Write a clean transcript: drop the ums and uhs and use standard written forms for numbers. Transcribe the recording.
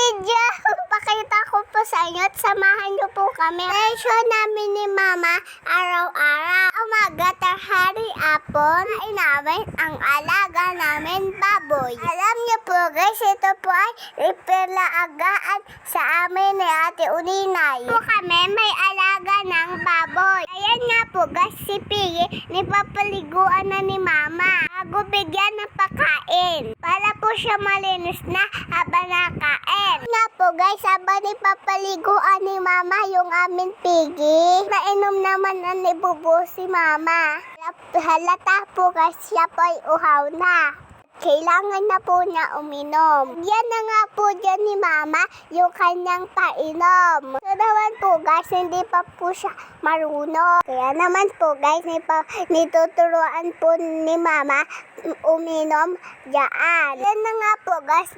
video, pakita ko po sa inyo at samahan niyo po kami. Lesson namin ni Mama araw-araw. Umaga, tanghali, hapon, namin ang alaga namin baboy. Alam niyo po guys, ito po ay ipinaagaan sa amin ni Ate Uninay. Po kami may alaga ng baboy. Ayan nga po guys, si Piggy, nipapaliguan na ni Mama bago bigyan ng pagkain. Para po siya malinis na habang nakain. Nga po guys, habang nipapaliguan ni Mama yung aming Piggy, nainom naman ang ibubo si Mama. Halata po guys, siya po ay uhaw na. Kailangan na po niya uminom. Yan na nga po dyan ni Mama yung kanyang painom. So naman po guys, hindi pa po siya marunong. Kaya naman po guys, nituturuan po ni Mama uminom dyan. Yan na nga po guys,